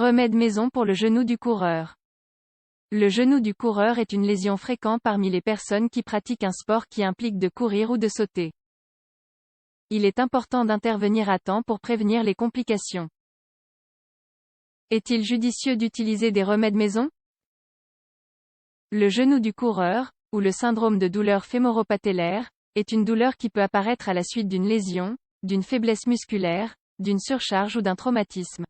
Remède maison pour le genou du coureur. Le genou du coureur est une lésion fréquente parmi les personnes qui pratiquent un sport qui implique de courir ou de sauter. Il est important d'intervenir à temps pour prévenir les complications. Est-il judicieux d'utiliser des remèdes maison? Le genou du coureur, ou le syndrome de douleur fémoro-patellaire, est une douleur qui peut apparaître à la suite d'une lésion, d'une faiblesse musculaire, d'une surcharge ou d'un traumatisme.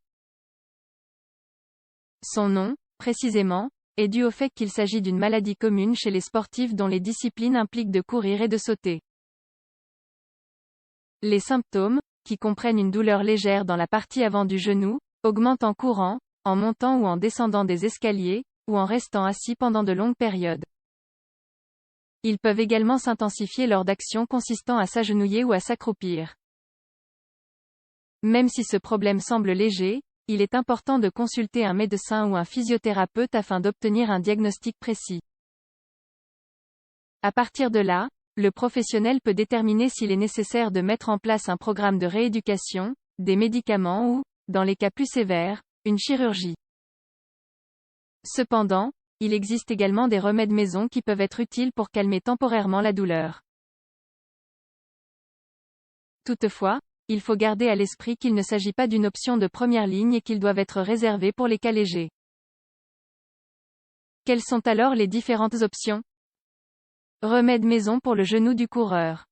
Son nom, précisément, est dû au fait qu'il s'agit d'une maladie commune chez les sportifs dont les disciplines impliquent de courir et de sauter. Les symptômes, qui comprennent une douleur légère dans la partie avant du genou, augmentent en courant, en montant ou en descendant des escaliers, ou en restant assis pendant de longues périodes. Ils peuvent également s'intensifier lors d'actions consistant à s'agenouiller ou à s'accroupir. Même si ce problème semble léger, il est important de consulter un médecin ou un physiothérapeute afin d'obtenir un diagnostic précis. À partir de là, le professionnel peut déterminer s'il est nécessaire de mettre en place un programme de rééducation, des médicaments ou, dans les cas plus sévères, une chirurgie. Cependant, il existe également des remèdes maison qui peuvent être utiles pour calmer temporairement la douleur. Toutefois, il faut garder à l'esprit qu'il ne s'agit pas d'une option de première ligne et qu'ils doivent être réservés pour les cas légers. Quelles sont alors les différentes options? Remède maison pour le genou du coureur.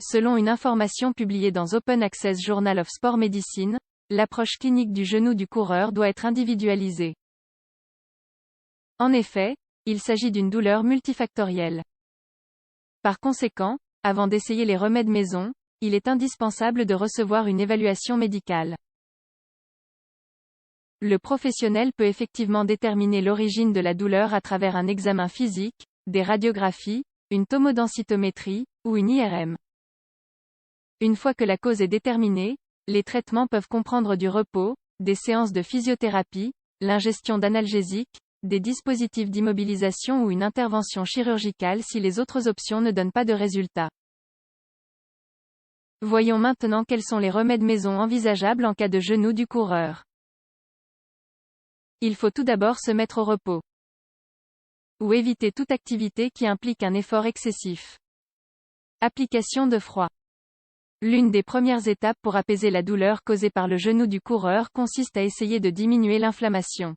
Selon une information publiée dans Open Access Journal of Sport Medicine, l'approche clinique du genou du coureur doit être individualisée. En effet, il s'agit d'une douleur multifactorielle. Par conséquent, avant d'essayer les remèdes maison, il est indispensable de recevoir une évaluation médicale. Le professionnel peut effectivement déterminer l'origine de la douleur à travers un examen physique, des radiographies, une tomodensitométrie, ou une IRM. Une fois que la cause est déterminée, les traitements peuvent comprendre du repos, des séances de physiothérapie, l'ingestion d'analgésiques, des dispositifs d'immobilisation ou une intervention chirurgicale si les autres options ne donnent pas de résultat. Voyons maintenant quels sont les remèdes maison envisageables en cas de genou du coureur. Il faut tout d'abord se mettre au repos. Ou éviter toute activité qui implique un effort excessif. Application de froid. L'une des premières étapes pour apaiser la douleur causée par le genou du coureur consiste à essayer de diminuer l'inflammation.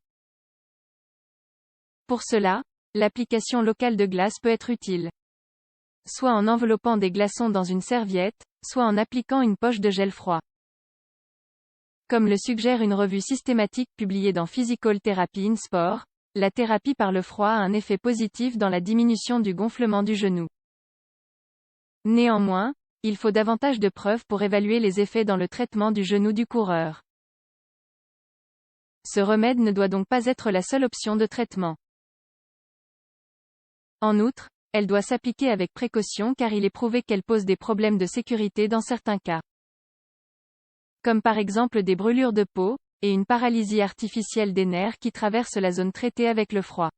Pour cela, l'application locale de glace peut être utile. Soit en enveloppant des glaçons dans une serviette, soit en appliquant une poche de gel froid. Comme le suggère une revue systématique publiée dans Physical Therapy in Sport, la thérapie par le froid a un effet positif dans la diminution du gonflement du genou. Néanmoins, il faut davantage de preuves pour évaluer les effets dans le traitement du genou du coureur. Ce remède ne doit donc pas être la seule option de traitement. En outre, elle doit s'appliquer avec précaution car il est prouvé qu'elle pose des problèmes de sécurité dans certains cas. Comme par exemple des brûlures de peau, et une paralysie artificielle des nerfs qui traversent la zone traitée avec le froid.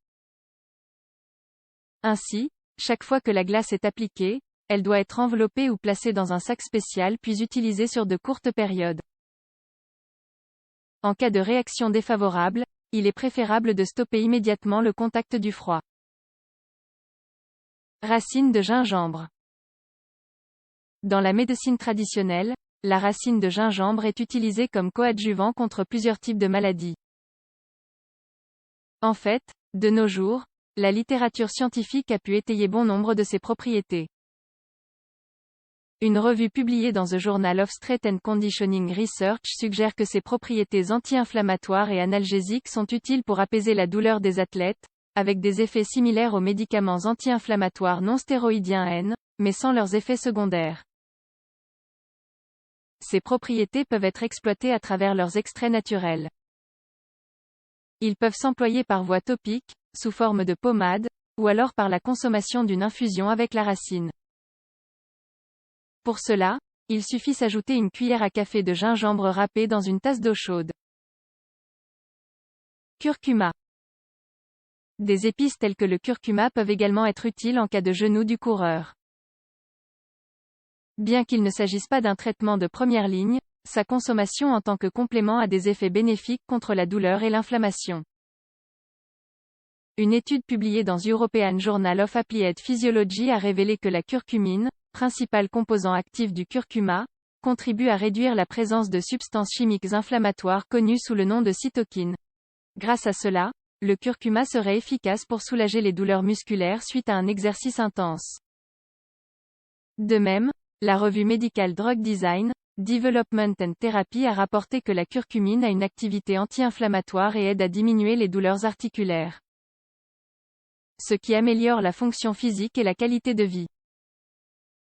Ainsi, chaque fois que la glace est appliquée, elle doit être enveloppée ou placée dans un sac spécial puis utilisée sur de courtes périodes. En cas de réaction défavorable, il est préférable de stopper immédiatement le contact du froid. Racine de gingembre. Dans la médecine traditionnelle, la racine de gingembre est utilisée comme coadjuvant contre plusieurs types de maladies. En fait, de nos jours, la littérature scientifique a pu étayer bon nombre de ses propriétés. Une revue publiée dans The Journal of Strength and Conditioning Research suggère que ses propriétés anti-inflammatoires et analgésiques sont utiles pour apaiser la douleur des athlètes, avec des effets similaires aux médicaments anti-inflammatoires non stéroïdiens N, mais sans leurs effets secondaires. Ces propriétés peuvent être exploitées à travers leurs extraits naturels. Ils peuvent s'employer par voie topique, sous forme de pommade, ou alors par la consommation d'une infusion avec la racine. Pour cela, il suffit s'ajouter une cuillère à café de gingembre râpé dans une tasse d'eau chaude. Curcuma. Des épices telles que le curcuma peuvent également être utiles en cas de genou du coureur. Bien qu'il ne s'agisse pas d'un traitement de première ligne, sa consommation en tant que complément a des effets bénéfiques contre la douleur et l'inflammation. Une étude publiée dans European Journal of Applied Physiology a révélé que la curcumine, principal composant actif du curcuma, contribue à réduire la présence de substances chimiques inflammatoires connues sous le nom de cytokines. Grâce à cela, le curcuma serait efficace pour soulager les douleurs musculaires suite à un exercice intense. De même, la revue médicale Drug Design, Development and Therapy a rapporté que la curcumine a une activité anti-inflammatoire et aide à diminuer les douleurs articulaires, ce qui améliore la fonction physique et la qualité de vie.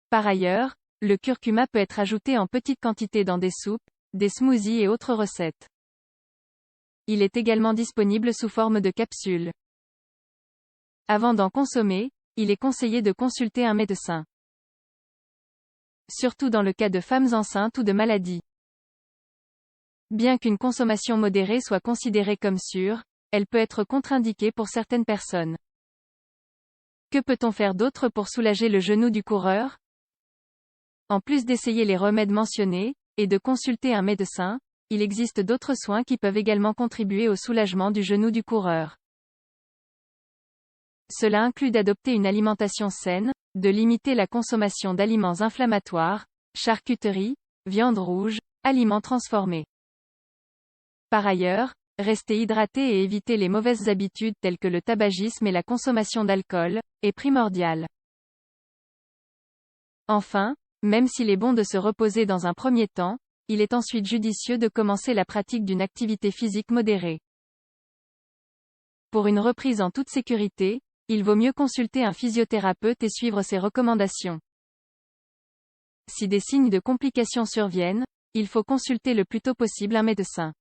Par ailleurs, le curcuma peut être ajouté en petites quantités dans des soupes, des smoothies et autres recettes. Il est également disponible sous forme de capsules. Avant d'en consommer, il est conseillé de consulter un médecin, surtout dans le cas de femmes enceintes ou de maladies. Bien qu'une consommation modérée soit considérée comme sûre, elle peut être contre-indiquée pour certaines personnes. Que peut-on faire d'autre pour soulager le genou du coureur? En plus d'essayer les remèdes mentionnés, et de consulter un médecin, il existe d'autres soins qui peuvent également contribuer au soulagement du genou du coureur. Cela inclut d'adopter une alimentation saine, de limiter la consommation d'aliments inflammatoires, charcuterie, viande rouge, aliments transformés. Par ailleurs, rester hydraté et éviter les mauvaises habitudes telles que le tabagisme et la consommation d'alcool, est primordial. Enfin, même s'il est bon de se reposer dans un premier temps, il est ensuite judicieux de commencer la pratique d'une activité physique modérée. Pour une reprise en toute sécurité, il vaut mieux consulter un physiothérapeute et suivre ses recommandations. Si des signes de complications surviennent, il faut consulter le plus tôt possible un médecin.